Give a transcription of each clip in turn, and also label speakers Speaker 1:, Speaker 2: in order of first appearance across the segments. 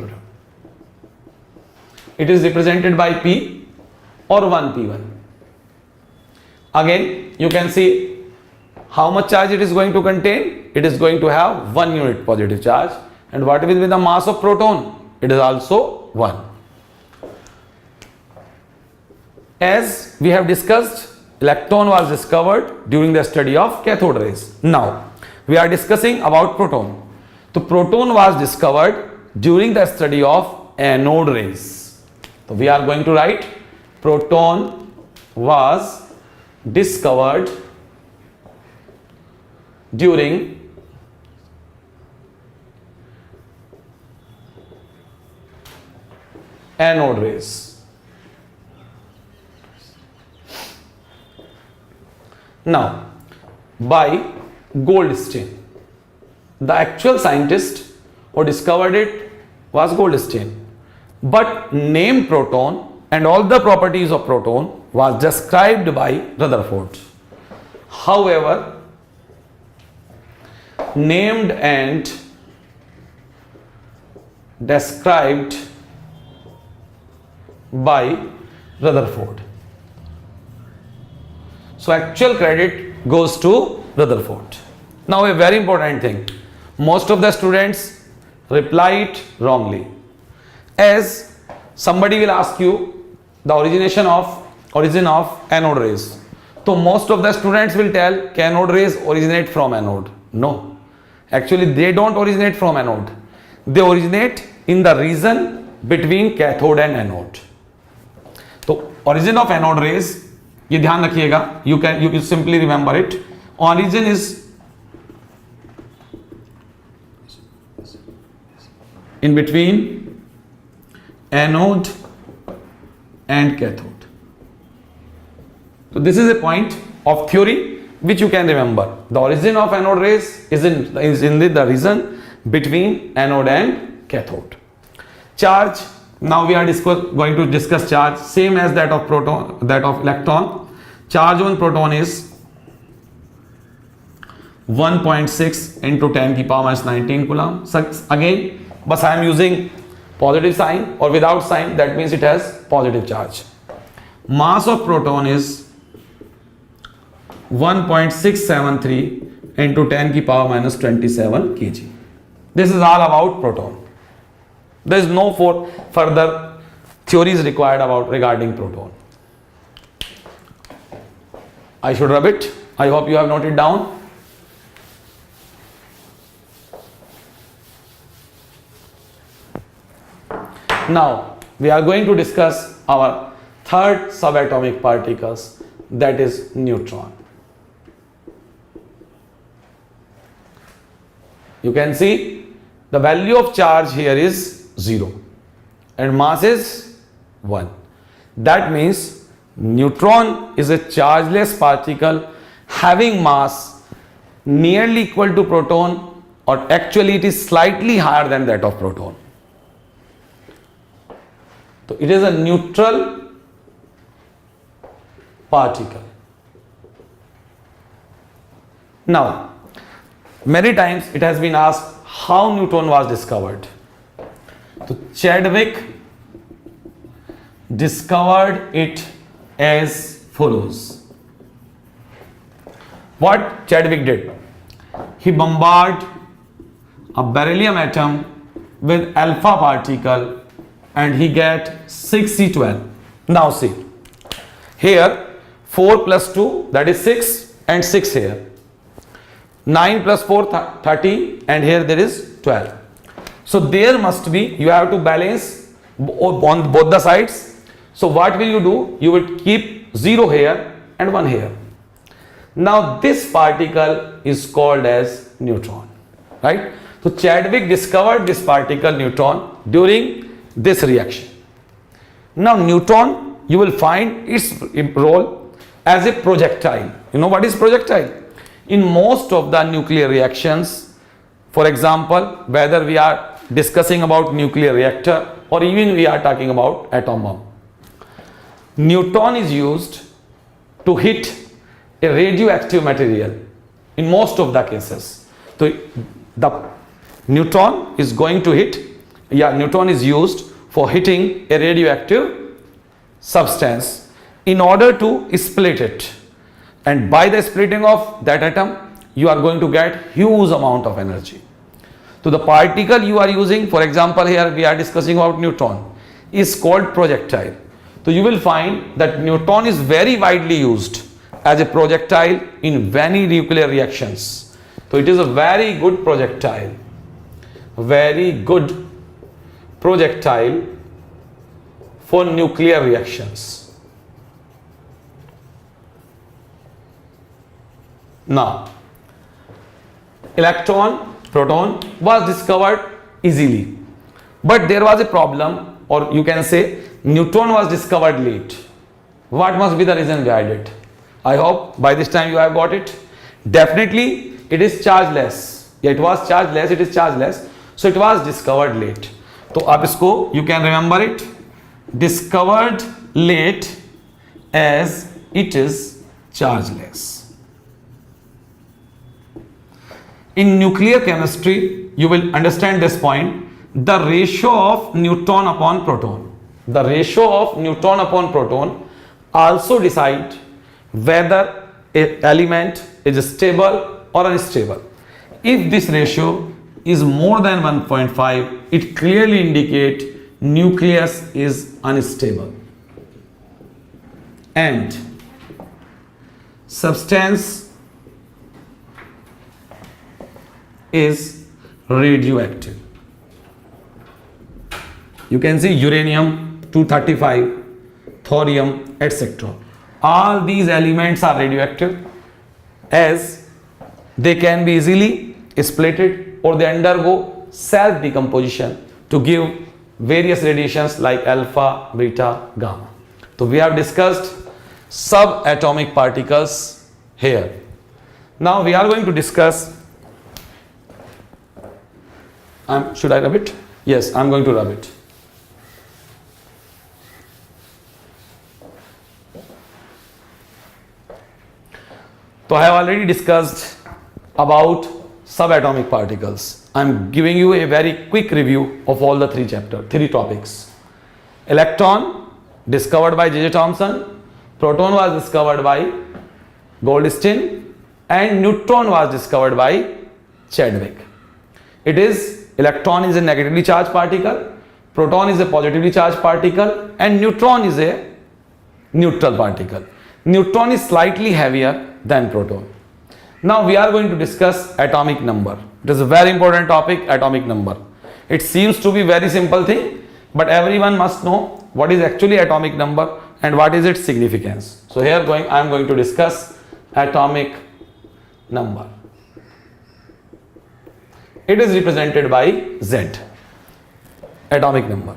Speaker 1: proton. It is represented by P or 1p1. Again, you can see how much charge it is going to contain. It is going to have 1 unit positive charge. And what will be the mass of proton? It is also 1. As we have discussed, electron was discovered during the study of cathode rays. Now, we are discussing about proton. So, proton was discovered during the study of anode rays. So, we are going to write proton was discovered during anode rays. Now, by Goldstein. The actual scientist who discovered it was Goldstein. But name proton and all the properties of proton was described by Rutherford. However, named and described by Rutherford. So actual credit goes to Rutherford. Now a very important thing, most of the students reply it wrongly. As somebody will ask you the origin of anode rays. So most of the students will tell anode rays originate from anode. No, actually they don't originate from anode. They originate in the region between cathode and anode. So origin of anode rays, ये ध्यान रखिएगा, you can simply remember it. Origin is in between anode and cathode. So this is a point of theory which you can remember. The origin of anode rays is in the region between anode and cathode. Charge. Now we are going to discuss charge, same as that of proton, that of electron. Charge on proton is 1.6 into 10 की power minus 19 coulomb. Again, but I am using positive sign or without sign, that means it has positive charge. Mass of proton is 1.673 into 10 की power minus 27 kg. This is all about proton. There is no further theories required regarding proton. I should rub it. I hope you have noted down. Now we are going to discuss our third subatomic particles, that is neutron. You can see the value of charge here is 0 and mass is 1. That means neutron is a chargeless particle having mass nearly equal to proton, or actually it is slightly higher than that of proton. So it is a neutral particle. Now, many times it has been asked how neutron was discovered. So Chadwick discovered it as follows. What Chadwick did? He bombarded a beryllium atom with alpha particle and he get 6C12. Now see, here 4 plus 2, that is 6, and 6 here. 9 plus 4, 13, and here there is 12. So there must be, you have to balance on both the sides. So what will you do? You will keep 0 here and 1 here. Now this particle is called as neutron, right? So Chadwick discovered this particle neutron during this reaction. Now neutron, you will find its role as a projectile. You know what is projectile? In most of the nuclear reactions, for example, whether we are discussing about nuclear reactor or even we are talking about atom bomb, neutron is used to hit a radioactive material in most of the cases. So the neutron is going to hit neutron is used for hitting a radioactive substance in order to split it, and by the splitting of that atom you are going to get huge amount of energy. So the particle you are using, for example here we are discussing about neutron, is called projectile. So you will find that neutron is very widely used as a projectile in many nuclear reactions. So it is a very good projectile, very good projectile for nuclear reactions. Now, proton was discovered easily, but there was a problem, or you can say neutron was discovered late. What must be the reason behind it? I hope by this time you have got it. Definitely it is chargeless. Yeah, it was chargeless, it is chargeless. So it was discovered late. So आप इसको you can remember it, discovered late as it is chargeless. In nuclear chemistry, you will understand this point. The ratio of neutron upon proton, the ratio of neutron upon proton also decide whether an element is stable or unstable. If this ratio is more than 1.5, it clearly indicates nucleus is unstable and substance is radioactive. You can see uranium 235, thorium, etc. All these elements are radioactive as they can be easily splitted or they undergo self decomposition to give various radiations like alpha, beta, gamma. So we have discussed subatomic particles here. Now we are going to discuss, should I rub it? Yes, I am going to rub it. So I have already discussed about subatomic particles. I am giving you a very quick review of all the three topics. Electron discovered by J.J. Thomson, proton was discovered by Goldstein, and neutron was discovered by Chadwick. Electron is a negatively charged particle, proton is a positively charged particle, and neutron is a neutral particle. Neutron is slightly heavier than proton. Now we are going to discuss atomic number. It is a very important topic, atomic number. It seems to be very simple thing, but everyone must know what is actually atomic number and what is its significance. So here I am going to discuss atomic number. It is represented by Z, atomic number.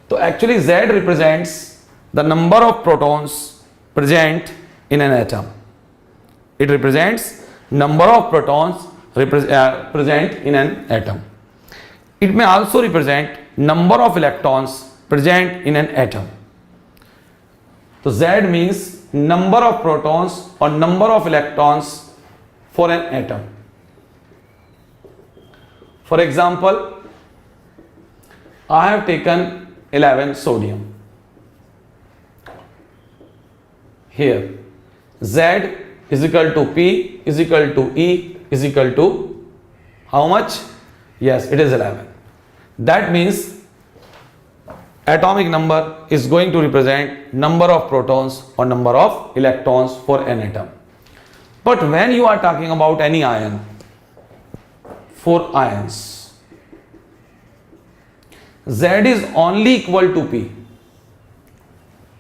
Speaker 1: So actually Z represents the number of protons present in an atom. It represents number of protons present in an atom. It may also represent number of electrons present in an atom. So Z means number of protons or number of electrons for an atom. For example, I have taken 11 sodium. Here Z is equal to P is equal to E is equal to how much? Yes, it is 11. That means atomic number is going to represent number of protons or number of electrons for an atom. But when you are talking about any ion, for ions, Z is only equal to P.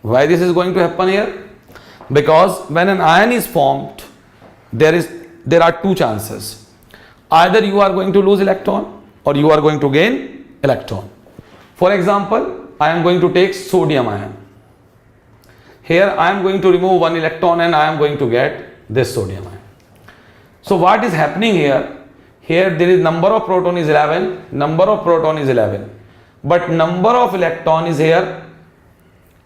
Speaker 1: Why this is going to happen here? Because when an ion is formed, there are two chances. Either you are going to lose electron or you are going to gain electron. For example, I am going to take sodium ion. Here I am going to remove one electron and I am going to get this sodium ion. So what is happening here? Here there is number of proton is 11, number of proton is 11, but number of electron is here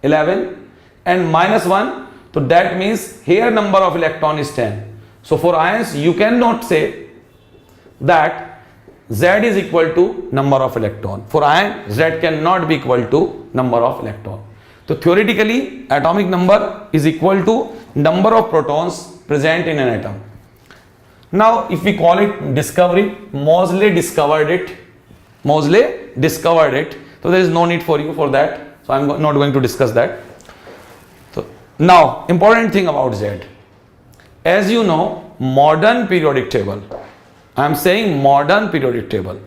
Speaker 1: 11 and minus 1. So that means here number of electron is 10. So for ions you cannot say that Z is equal to number of electron. For iron, Z cannot be equal to number of electron. So theoretically, atomic number is equal to number of protons present in an atom. Now, if we call it discovery, Moseley discovered it. Moseley discovered it. So there is no need for you for that. So I am not going to discuss that. So now, important thing about Z. As you know, modern periodic table, I am saying modern periodic table,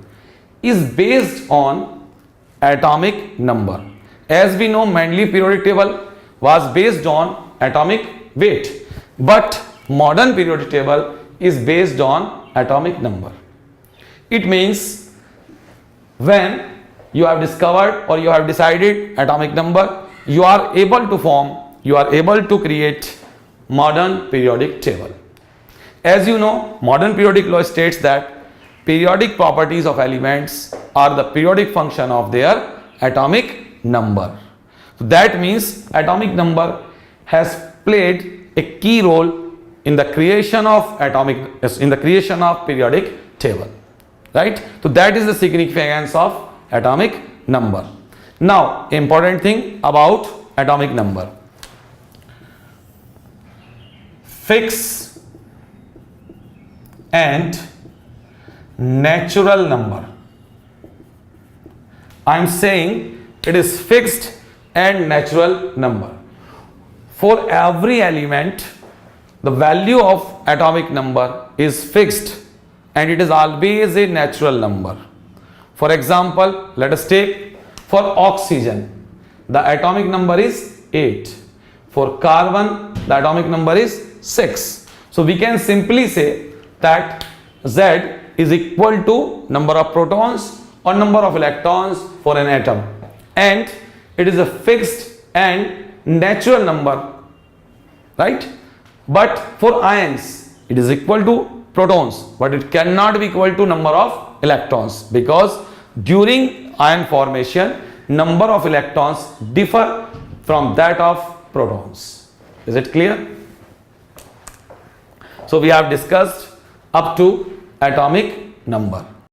Speaker 1: is based on atomic number. As we know, Mendeleev periodic table was based on atomic weight, but modern periodic table is based on atomic number. It means when you have discovered or you have decided atomic number, you are able to create modern periodic table. As you know, modern periodic law states that periodic properties of elements are the periodic function of their atomic number. So that means atomic number has played a key role in the creation of periodic table, right? So that is the significance of atomic number. Now, important thing about atomic number. Fixed and natural number. I am saying it is fixed and natural number. For every element, the value of atomic number is fixed and it is always a natural number. For example, let us take for oxygen, the atomic number is 8. For carbon, the atomic number is 6. So we can simply say that Z is equal to number of protons or number of electrons for an atom, and it is a fixed and natural number, right? But for ions, it is equal to protons, but it cannot be equal to number of electrons, because during ion formation, number of electrons differ from that of protons. Is it clear? So we have discussed up to atomic number.